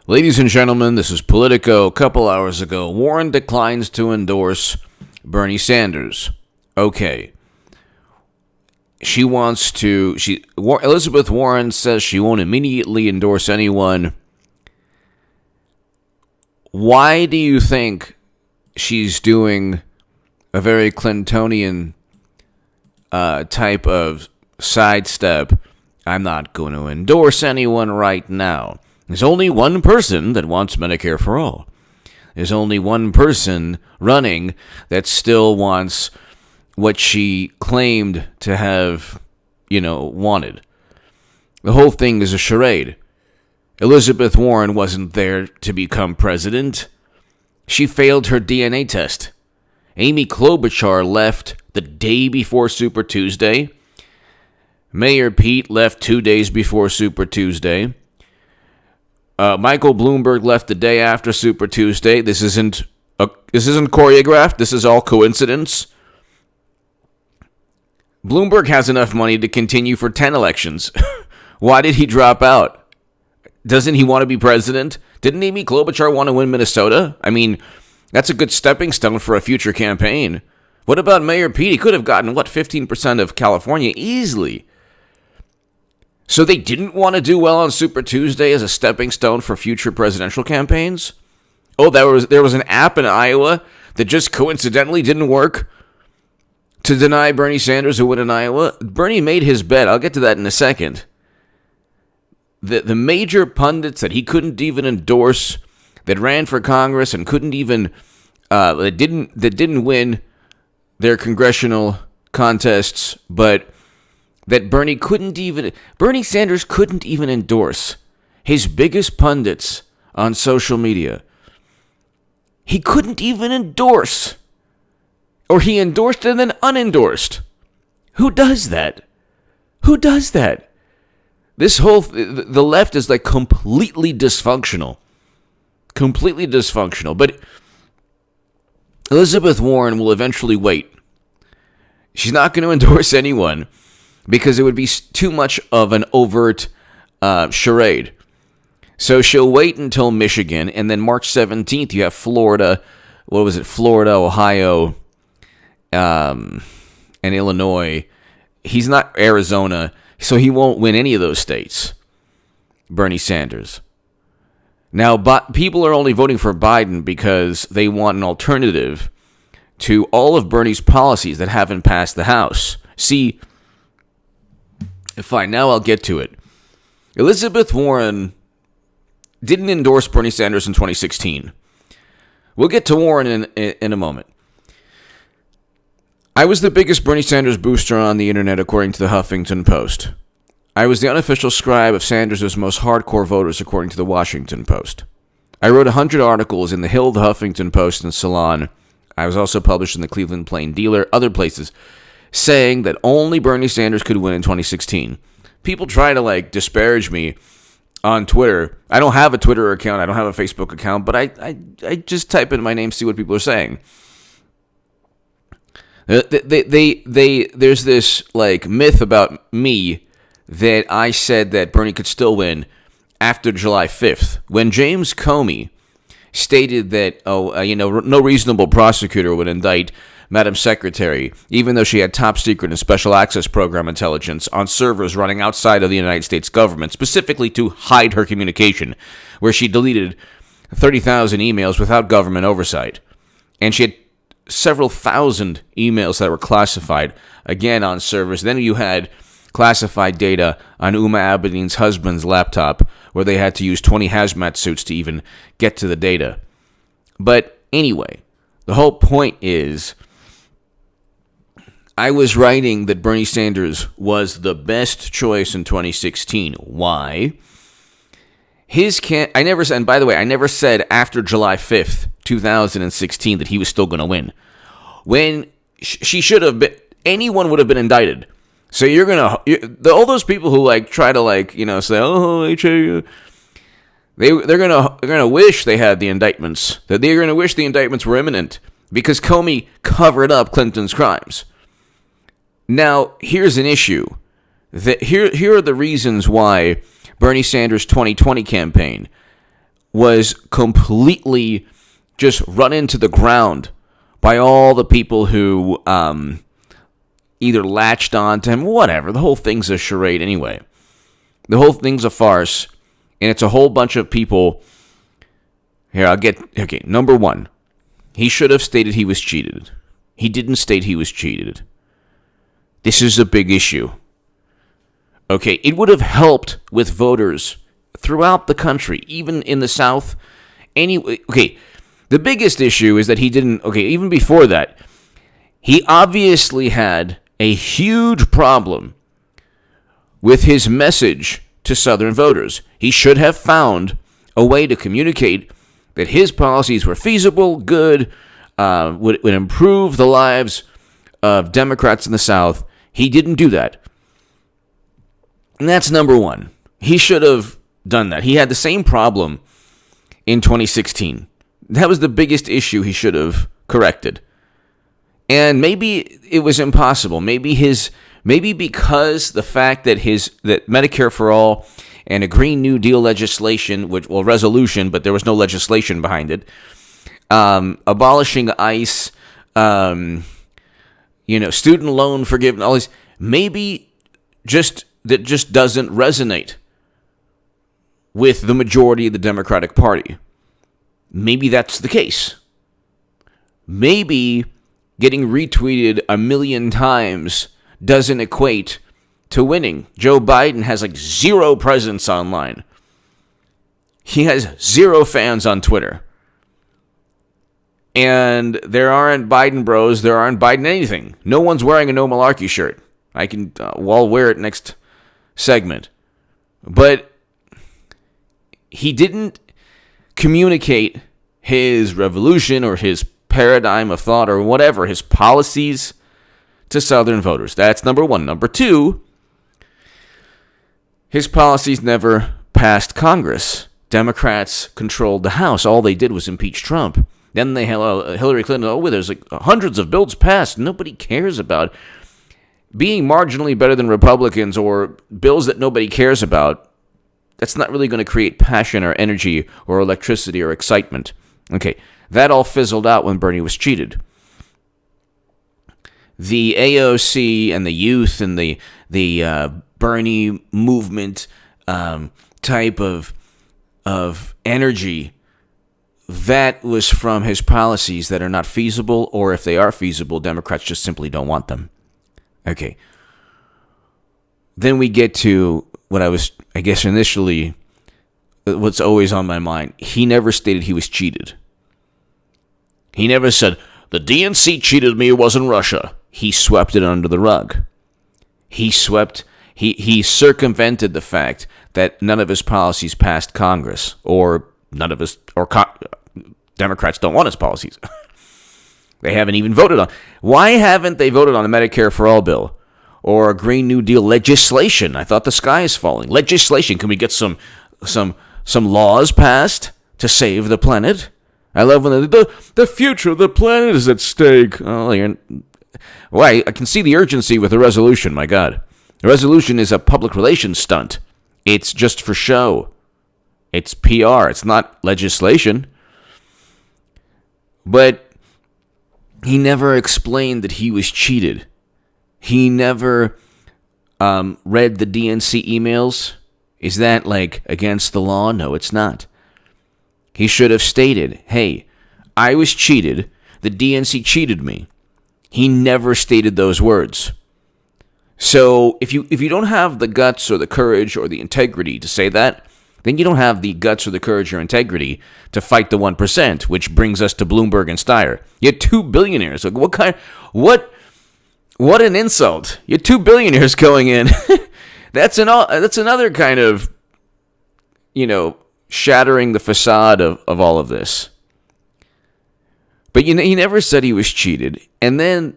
Ladies and gentlemen, this is Politico. A couple hours ago, Warren declines to endorse Bernie Sanders. Okay. Elizabeth Warren says she won't immediately endorse anyone. Why do you think she's doing a very Clintonian type of sidestep? I'm not going to endorse anyone right now. There's only one person that wants Medicare for all. There's only one person running that still wants what she claimed to have, wanted. The whole thing is a charade. Elizabeth Warren wasn't there to become president. She failed her DNA test. Amy Klobuchar left the day before Super Tuesday. Mayor Pete left 2 days before Super Tuesday. Michael Bloomberg left the day after Super Tuesday. This isn't choreographed. This is all coincidence. Bloomberg has enough money to continue for 10 elections. Why did he drop out? Doesn't he want to be president? Didn't Amy Klobuchar want to win Minnesota? I mean, that's a good stepping stone for a future campaign. What about Mayor Pete? He could have gotten, 15% of California easily. So they didn't want to do well on Super Tuesday as a stepping stone for future presidential campaigns? Oh, there was an app in Iowa that just coincidentally didn't work to deny Bernie Sanders a win in Iowa? Bernie made his bet. I'll get to that in a second. The major pundits that he couldn't even endorse, that ran for Congress and couldn't even that didn't win their congressional contests, but that Bernie Sanders couldn't even endorse his biggest pundits on social media. He couldn't even endorse. Or he endorsed and then unendorsed. Who does that? Who does that? The left is like completely dysfunctional. Completely dysfunctional. But Elizabeth Warren will eventually wait. She's not going to endorse anyone, because it would be too much of an overt charade. So she'll wait until Michigan, and then March 17th you have Florida, Florida, Ohio, and Illinois. He's not Arizona, so he won't win any of those states, Bernie Sanders. Now, people are only voting for Biden because they want an alternative to all of Bernie's policies that haven't passed the House. See, fine, now I'll get to it. Elizabeth Warren didn't endorse Bernie Sanders in 2016. We'll get to Warren in a moment. I was the biggest Bernie Sanders booster on the internet, according to the Huffington Post. I was the unofficial scribe of Sanders' most hardcore voters, according to the Washington Post. I wrote 100 articles in The Hill, the Huffington Post, and Salon. I was also published in the Cleveland Plain Dealer, other places, saying that only Bernie Sanders could win in 2016. People try to, disparage me on Twitter. I don't have a Twitter account. I don't have a Facebook account, but I just type in my name, see what people are saying. There's this, myth about me that I said that Bernie could still win after July 5th, when James Comey stated that, no reasonable prosecutor would indict Madam Secretary, even though she had top secret and special access program intelligence on servers running outside of the United States government, specifically to hide her communication, where she deleted 30,000 emails without government oversight. And she had several thousand emails that were classified, again on servers. Then you had classified data on Uma Abedin's husband's laptop, where they had to use 20 hazmat suits to even get to the data. But anyway, the whole point is, I was writing that Bernie Sanders was the best choice in 2016. Why? I never said, and by the way, I never said after July 5th, 2016, that he was still going to win. When she should have been, anyone would have been indicted. So all those people who try to say, oh, HA, they're gonna wish they had the indictments. That they're gonna wish the indictments were imminent, because Comey covered up Clinton's crimes. Now, here's an issue. Here are the reasons why Bernie Sanders' 2020 campaign was completely just run into the ground by all the people who either latched on to him, whatever. The whole thing's a charade anyway. The whole thing's a farce, and it's a whole bunch of people. Here, okay, number one. He should have stated he was cheated. He didn't state he was cheated. This is a big issue. Okay, it would have helped with voters throughout the country, even in the South. Okay, the biggest issue is that he didn't, even before that, he obviously had a huge problem with his message to Southern voters. He should have found a way to communicate that his policies were feasible, good, would improve the lives of Democrats in the South. He didn't do that. And that's number one. He should have done that. He had the same problem in 2016. That was the biggest issue he should have corrected. And maybe it was impossible. Maybe because the fact that that Medicare for All and a Green New Deal legislation, resolution, but there was no legislation behind it, abolishing ICE, student loan forgiveness, all these, maybe that just doesn't resonate with the majority of the Democratic Party. Maybe that's the case. Maybe getting retweeted 1 million times doesn't equate to winning. Joe Biden has zero presence online. He has 0 fans on Twitter. And there aren't Biden bros, there aren't Biden anything. No one's wearing a No Malarkey shirt. I'll wear it next segment. But he didn't communicate his revolution or his paradigm of thought or whatever, his policies to Southern voters. That's number one. Number two, his policies never passed Congress. Democrats controlled the House. All they did was impeach Trump. Then they had Hillary Clinton. There's hundreds of bills passed. Nobody cares about being marginally better than Republicans or bills that nobody cares about. That's not really going to create passion or energy or electricity or excitement. Okay, that all fizzled out when Bernie was cheated. The AOC and the youth and the Bernie movement type of energy, that was from his policies that are not feasible, or if they are feasible, Democrats just simply don't want them. Okay. Then we get to what I was, initially, what's always on my mind. He never stated he was cheated. He never said, the DNC cheated me, it wasn't Russia. He swept it under the rug. He circumvented the fact that none of his policies passed Congress, or Democrats don't want his policies. They haven't even voted on. Why haven't they voted on a Medicare for All bill or a Green New Deal legislation? I thought the sky is falling. Legislation. Can we get some laws passed to save the planet? I love when the future of the planet is at stake. I can see the urgency with the resolution. My God, the resolution is a public relations stunt. It's just for show. It's PR. It's not legislation. But he never explained that he was cheated. He never read the DNC emails. Is that against the law? No, it's not. He should have stated, hey, I was cheated. The DNC cheated me. He never stated those words. So if you don't have the guts or the courage or the integrity to say that, then you don't have the guts or the courage or integrity to fight the 1%, which brings us to Bloomberg and Steyer. You had 2 billionaires. What an insult. You had 2 billionaires going in. That's another kind of, shattering the facade of all of this. But he never said he was cheated. And then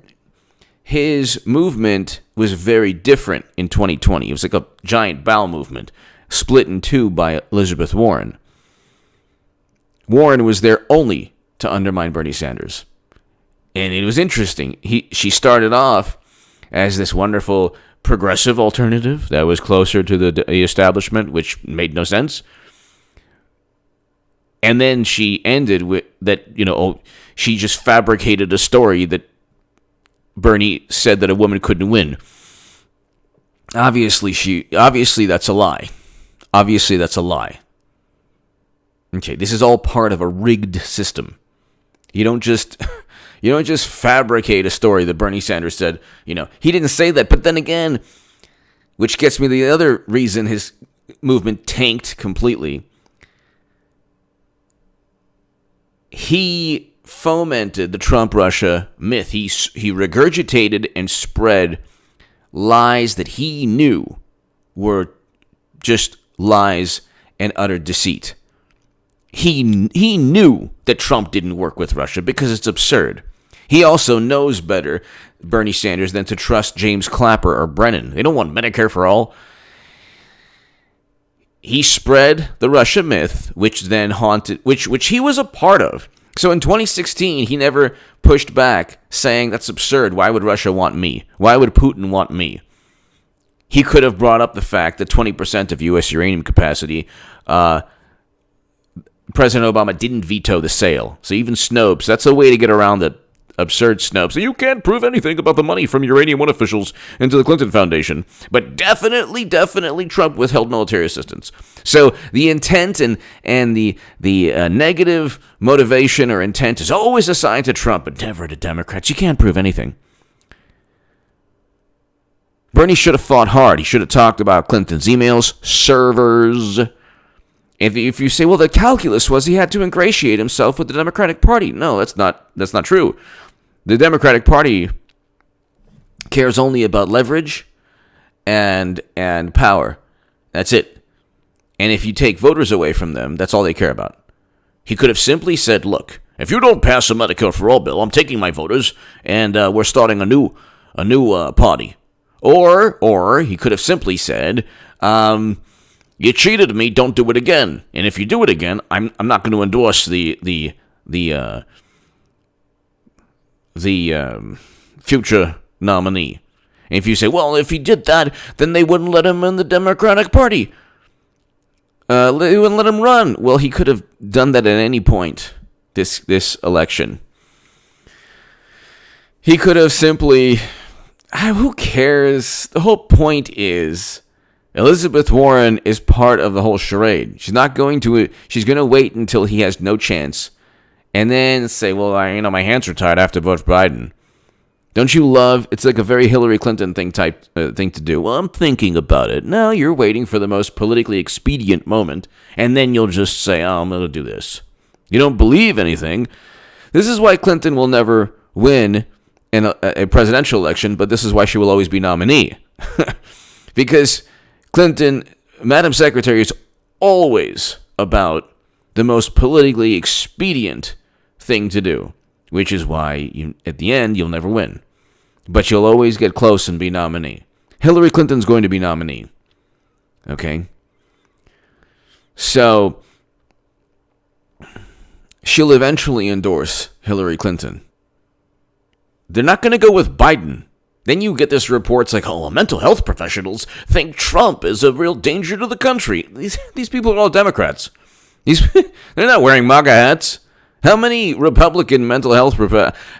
his movement was very different in 2020. It was like a giant bowel movement, split in two by Elizabeth Warren. Warren was there only to undermine Bernie Sanders. And it was interesting. She started off as this wonderful progressive alternative that was closer to the establishment, which made no sense. And then she ended with that, she just fabricated a story that Bernie said that a woman couldn't win. Obviously that's a lie. Obviously that's a lie. Okay, this is all part of a rigged system. You don't just fabricate a story that Bernie Sanders said, he didn't say that. But then again, which gets me to the other reason his movement tanked completely. He fomented the Trump-Russia myth. He regurgitated and spread lies that he knew were just lies and utter deceit. He knew that Trump didn't work with Russia because it's absurd. He also knows better, Bernie Sanders, than to trust James Clapper or Brennan. They don't want Medicare for all. He spread the Russia myth, which then haunted, which he was a part of. So in 2016, he never pushed back, saying, that's absurd. Why would Russia want me? Why would Putin want me? He could have brought up the fact that 20% of U.S. uranium capacity, President Obama didn't veto the sale. So even Snopes, that's a way to get around the absurd Snopes. So you can't prove anything about the money from Uranium One officials into the Clinton Foundation. But definitely Trump withheld military assistance. So the intent and the negative motivation or intent is always assigned to Trump, but never to Democrats. You can't prove anything. Bernie should have fought hard. He should have talked about Clinton's emails, servers. If you say, well, the calculus was he had to ingratiate himself with the Democratic Party. No, that's not true. The Democratic Party cares only about leverage and power. That's it. And if you take voters away from them, that's all they care about. He could have simply said, look, if you don't pass a Medicare for all bill, I'm taking my voters and we're starting a new party. Or he could have simply said, you cheated me, don't do it again. And if you do it again, I'm not going to endorse the future nominee. And if you say, well, if he did that, then they wouldn't let him in the Democratic Party. They wouldn't let him run. Well, he could have done that at any point this election. He could have simply, who cares? The whole point is, Elizabeth Warren is part of the whole charade. She's going to wait until he has no chance and then say, well, my hands are tied. I have to vote for Biden. Don't you love, it's like a very Hillary Clinton thing to do. Well, I'm thinking about it. No, you're waiting for the most politically expedient moment, and then you'll just say, oh, I'm going to do this. You don't believe anything. This is why Clinton will never win in a presidential election, but this is why she will always be nominee. Because Clinton, Madam Secretary, is always about the most politically expedient thing to do, which is why, at the end, you'll never win. But you'll always get close and be nominee. Hillary Clinton's going to be nominee. Okay? So, she'll eventually endorse Hillary Clinton. They're not going to go with Biden. Then you get this reports like, oh, mental health professionals think Trump is a real danger to the country. These people are all Democrats. They're not wearing MAGA hats. How many Republican mental health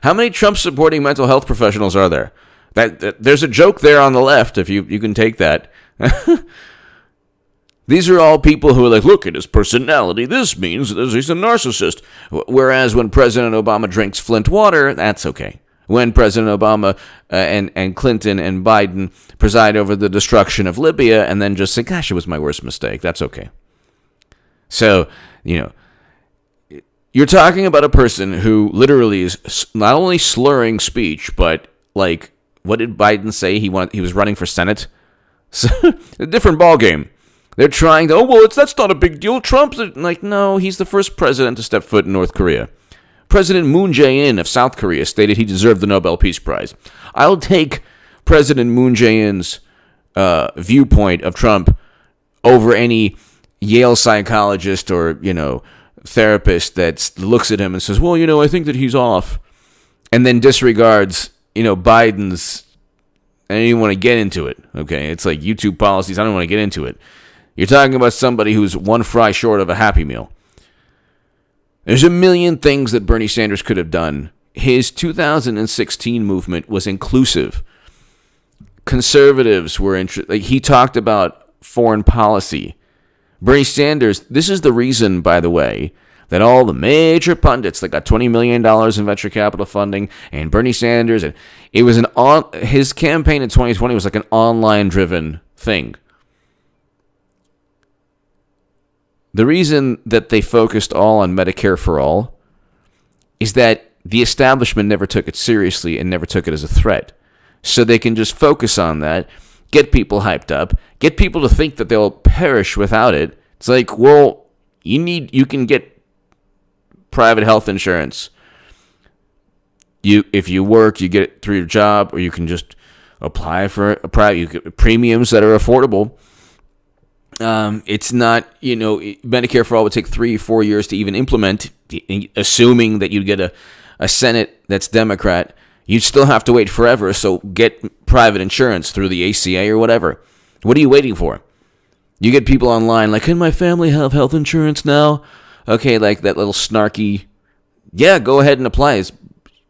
how many Trump-supporting mental health professionals are there? There's a joke there on the left, if you can take that. These are all people who are like, look at his personality. This means that he's a narcissist. Whereas when President Obama drinks Flint water, that's okay. When President Obama and Clinton and Biden preside over the destruction of Libya and then just say, gosh, it was my worst mistake, that's okay. So, you're talking about a person who literally is not only slurring speech, but, like, what did Biden say? He was running for Senate? So, a different ballgame. They're trying to, that's not a big deal. Trump's like, no, he's the first president to step foot in North Korea. President Moon Jae-in of South Korea stated he deserved the Nobel Peace Prize. I'll take President Moon Jae-in's viewpoint of Trump over any Yale psychologist or, therapist that looks at him and says, well, I think that he's off, and then disregards, Biden's, I don't even want to get into it, okay? It's like YouTube policies, I don't want to get into it. You're talking about somebody who's one fry short of a Happy Meal. There's a million things that Bernie Sanders could have done. His 2016 movement was inclusive. Conservatives were like he talked about foreign policy. Bernie Sanders, this is the reason, by the way, that all the major pundits that got $20 million in venture capital funding and Bernie Sanders, and it was his campaign in 2020 was like an online driven thing. The reason that they focused all on Medicare for all is that the establishment never took it seriously and never took it as a threat. So they can just focus on that, get people hyped up, get people to think that they'll perish without it. It's like, well, you can get private health insurance. If you work, you get it through your job, or you can just apply for a private. You get premiums that are affordable. It's not, Medicare for all would take 3-4 years to even implement, assuming that you get a Senate that's Democrat. You'd still have to wait forever, so get private insurance through the ACA or whatever. What are you waiting for? You get people online like, can my family have health insurance now? Okay, like that little snarky, yeah, go ahead and apply. It's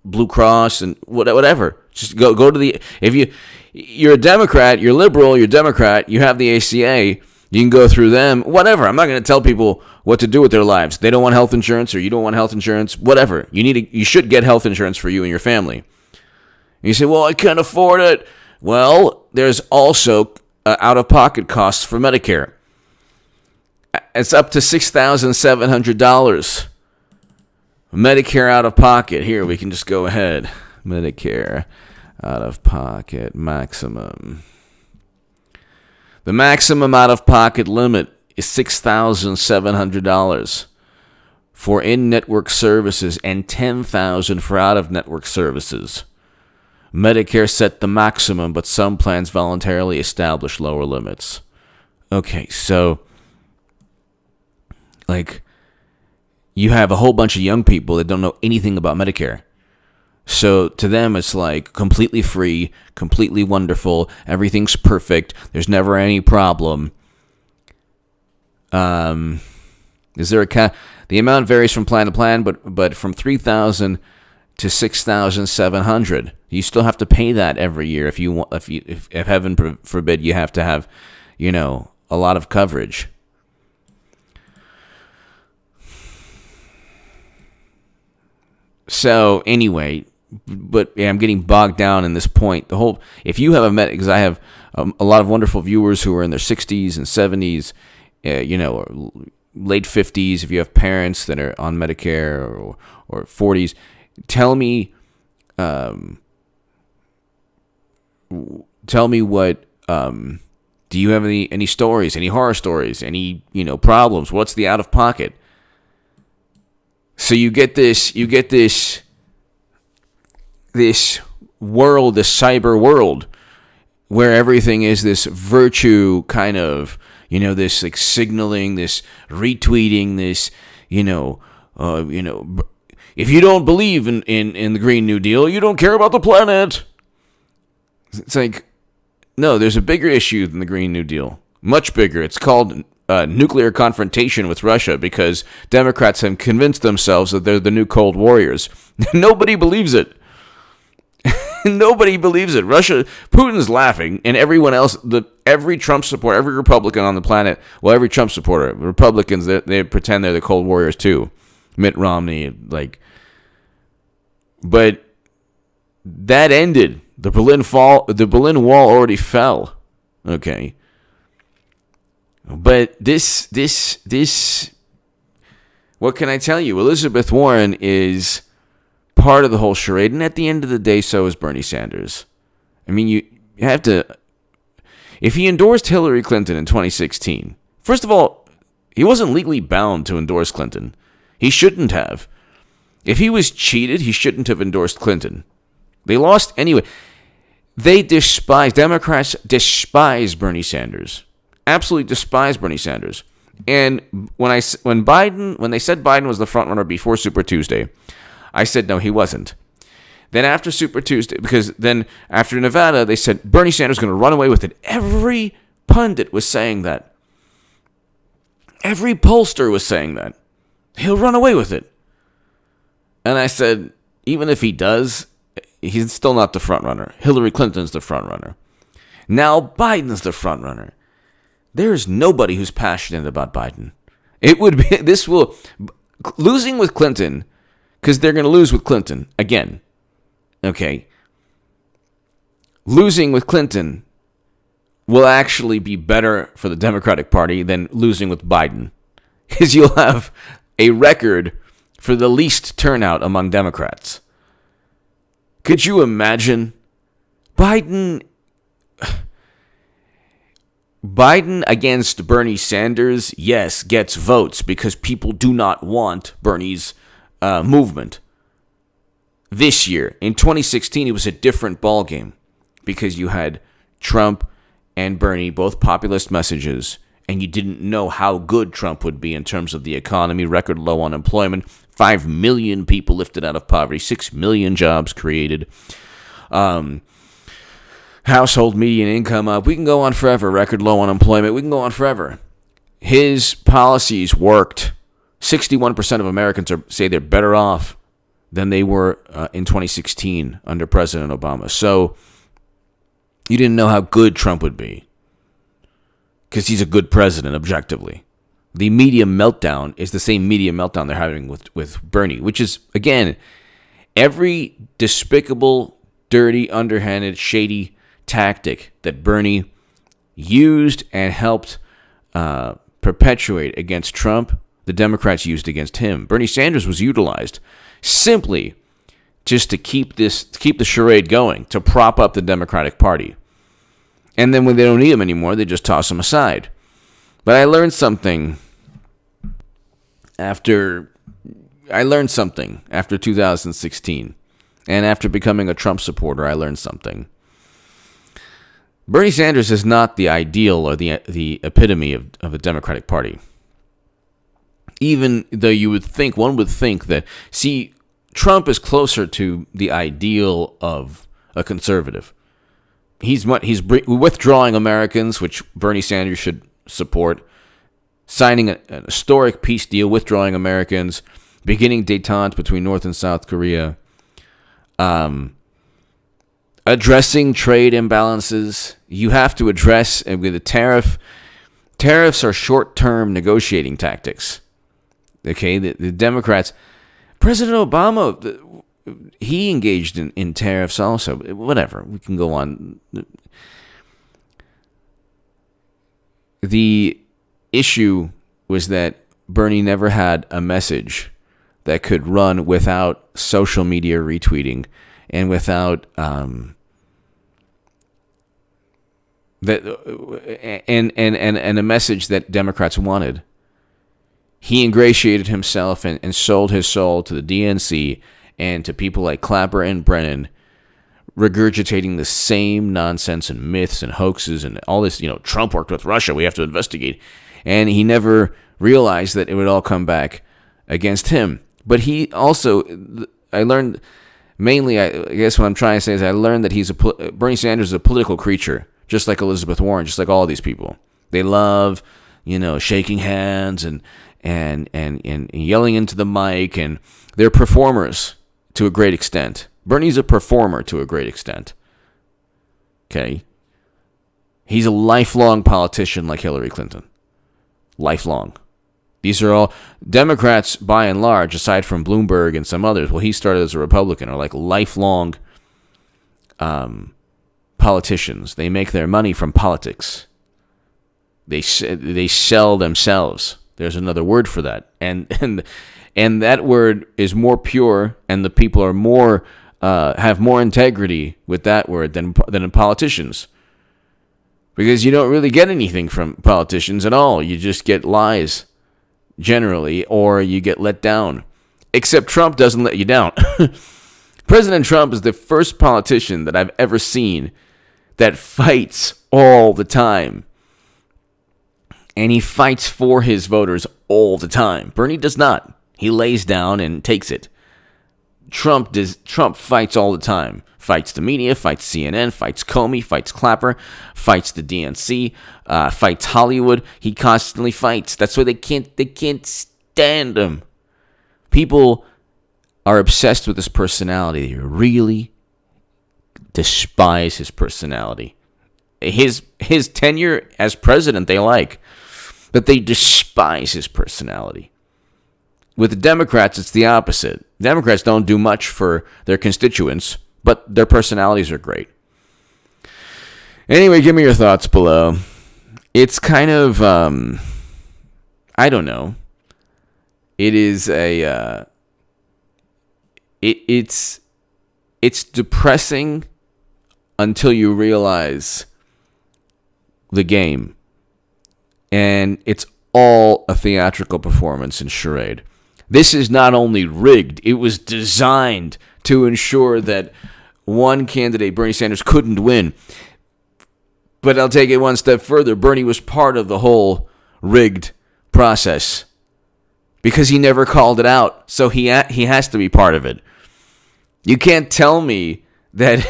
Blue Cross and whatever. Just go to if you're a Democrat, you're liberal, you're Democrat, you have the ACA, you can go through them, whatever. I'm not going to tell people what to do with their lives. They don't want health insurance or you don't want health insurance, whatever. You should get health insurance for you and your family. You say, well, I can't afford it. Well, there's also out-of-pocket costs for Medicare. It's up to $6,700. Medicare out-of-pocket. Here, we can just go ahead. Medicare out-of-pocket maximum. The maximum out-of-pocket limit is $6,700 for in-network services and $10,000 for out-of-network services. Medicare set the maximum, but some plans voluntarily establish lower limits. Okay, so, you have a whole bunch of young people that don't know anything about Medicare. So to them, it's like completely free, completely wonderful, everything's perfect, there's never any problem. Is there the amount varies from plan to plan, but from $3,000 to $6,700. You still have to pay that every year if you want. If heaven forbid you have to have, a lot of coverage. So anyway, but yeah, I'm getting bogged down in this point. If you have because I have a lot of wonderful viewers who are in their 60s and 70s, or late 50s. If you have parents that are on Medicare or 40s. Tell me what, do you have any stories, any horror stories, any, problems? What's the out of pocket? So you get this world, this cyber world, where everything is this virtue kind of, this like signaling, this retweeting, this, if you don't believe in the Green New Deal, you don't care about the planet. It's like, no, there's a bigger issue than the Green New Deal. Much bigger. It's called nuclear confrontation with Russia because Democrats have convinced themselves that they're the new Cold Warriors. Nobody believes it. Nobody believes it. Putin's laughing, and everyone else, every Trump supporter, every Republican on the planet, well, every Trump supporter, Republicans, they pretend they're the Cold Warriors too. Mitt Romney, but that ended. The Berlin Wall already fell. Okay. But this, what can I tell you? Elizabeth Warren is part of the whole charade, and at the end of the day, so is Bernie Sanders. I mean, you have to, if he endorsed Hillary Clinton in 2016, first of all, he wasn't legally bound to endorse Clinton. He shouldn't have. If he was cheated, he shouldn't have endorsed Clinton. They lost anyway. Democrats despise Bernie Sanders. Absolutely despise Bernie Sanders. And when they said Biden was the front runner before Super Tuesday, I said no, he wasn't. Then after Super Tuesday, because then after Nevada, they said Bernie Sanders is going to run away with it. Every pundit was saying that. Every pollster was saying that. He'll run away with it. And I said, even if he does, he's still not the front runner. Hillary Clinton's the front runner. Now Biden's the front runner. There is nobody who's passionate about Biden. Losing with Clinton, because they're going to lose with Clinton again. Okay. Losing with Clinton will actually be better for the Democratic Party than losing with Biden, because you'll have a record for the least turnout among Democrats. Could you imagine? Biden against Bernie Sanders, yes, gets votes because people do not want Bernie's movement. This year, in 2016, it was a different ballgame because you had Trump and Bernie, both populist messages, and you didn't know how good Trump would be in terms of the economy, record low unemployment, 5 million people lifted out of poverty, 6 million jobs created, household median income up. We can go on forever. Record low unemployment. We can go on forever. His policies worked. 61% of Americans say they're better off than they were in 2016 under President Obama. So you didn't know how good Trump would be because he's a good president, objectively. The media meltdown is the same media meltdown they're having with Bernie, which is, again, every despicable, dirty, underhanded, shady tactic that Bernie used and helped perpetuate against Trump, the Democrats used against him. Bernie Sanders was utilized simply just to keep the charade going, to prop up the Democratic Party. And then when they don't need him anymore, they just toss him aside. But I learned something after 2016. And after becoming a Trump supporter, I learned something. Bernie Sanders is not the ideal or the epitome of the Democratic Party. Even though one would think that, see, Trump is closer to the ideal of a conservative. He's withdrawing Americans, which Bernie Sanders should support, signing an historic peace deal, withdrawing Americans, beginning détente between North and South Korea, addressing trade imbalances. You have to address with the tariffs are short-term negotiating tactics. Okay, the Democrats, President Obama, he engaged in tariffs also. Whatever, we can go on. The issue was that Bernie never had a message that could run without social media retweeting and without and a message that Democrats wanted. He ingratiated himself and sold his soul to the DNC and to people like Clapper and Brennan, regurgitating the same nonsense and myths and hoaxes and all this, Trump worked with Russia, we have to investigate. And he never realized that it would all come back against him. But he also, I learned, mainly, I guess what I'm trying to say is I learned that Bernie Sanders is a political creature, just like Elizabeth Warren, just like all these people. They love, shaking hands and yelling into the mic, and they're performers to a great extent. Bernie's a performer to a great extent. Okay? He's a lifelong politician like Hillary Clinton. Lifelong. These are all Democrats, by and large, aside from Bloomberg and some others. Well, he started as a Republican, are like lifelong politicians. They make their money from politics. They sell themselves. There's another word for that, and that word is more pure, and the people are more have more integrity with that word than in politicians, because you don't really get anything from politicians at all. You just get lies, generally, or you get let down. Except Trump doesn't let you down. President Trump is the first politician that I've ever seen that fights all the time. And he fights for his voters all the time. Bernie does not. He lays down and takes it. Trump fights all the time. Fights the media, fights CNN, fights Comey, fights Clapper, fights the DNC, fights Hollywood. He constantly fights. That's why they can't stand him. People are obsessed with his personality. They really despise his personality. His tenure as president they like, but they despise his personality. With the Democrats, it's the opposite. Democrats don't do much for their constituents, but their personalities are great. Anyway, give me your thoughts below. It's kind of, I don't know. It is it's depressing until you realize the game. And it's all a theatrical performance and charade. This is not only rigged, it was designed to ensure that one candidate, Bernie Sanders, couldn't win. But I'll take it one step further. Bernie was part of the whole rigged process because he never called it out. So he has to be part of it. You can't tell me that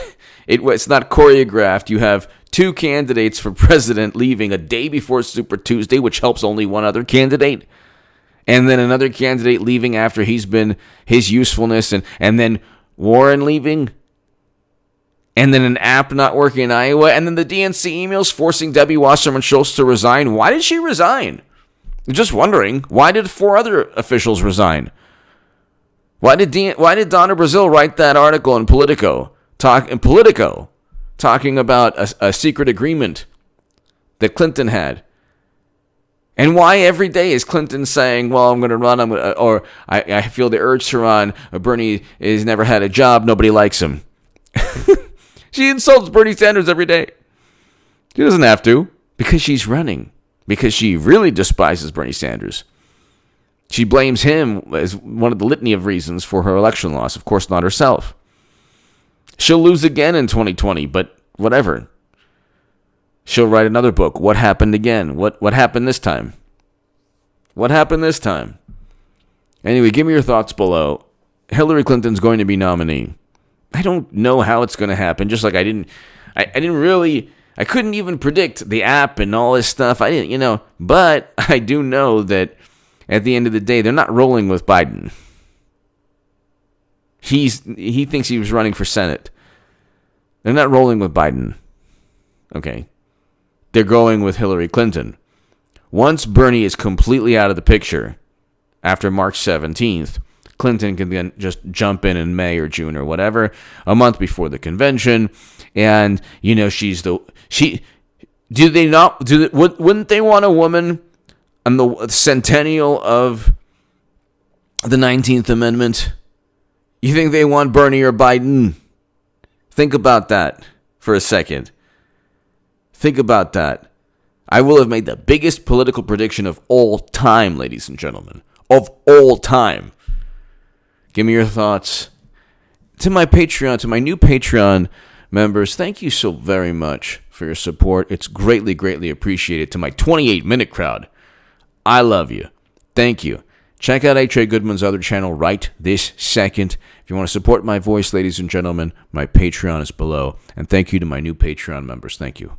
it's not choreographed. You have two candidates for president leaving a day before Super Tuesday, which helps only one other candidate. And then another candidate leaving after he's been his usefulness. And then Warren leaving. And then an app not working in Iowa. And then the DNC emails forcing Debbie Wasserman Schultz to resign. Why did she resign? Just wondering. Why did 4 other officials resign? Why did Donna Brazile write that article in Politico talking about a secret agreement that Clinton had? And why every day is Clinton saying, well, I'm going to run, or I feel the urge to run, Bernie has never had a job, nobody likes him. She insults Bernie Sanders every day. She doesn't have to, because she's running, because she really despises Bernie Sanders. She blames him as one of the litany of reasons for her election loss, of course not herself. She'll lose again in 2020, but whatever. She'll write another book. What happened again? What happened this time? What happened this time? Anyway, give me your thoughts below. Hillary Clinton's going to be nominee. I don't know how it's going to happen. Just like I couldn't even predict the app and all this stuff. But I do know that at the end of the day, they're not rolling with Biden. He thinks he was running for Senate. They're not rolling with Biden. Okay. They're going with Hillary Clinton. Once Bernie is completely out of the picture, after March 17th, Clinton can then just jump in May or June or whatever, a month before the convention, and wouldn't they want a woman on the centennial of the 19th Amendment? You think they want Bernie or Biden? Think about that for a second. Think about that. I will have made the biggest political prediction of all time, ladies and gentlemen. Of all time. Give me your thoughts. To my new Patreon members, thank you so very much for your support. It's greatly, greatly appreciated. To my 28-minute crowd, I love you. Thank you. Check out H.A. Goodman's other channel right this second. If you want to support my voice, ladies and gentlemen, my Patreon is below. And thank you to my new Patreon members. Thank you.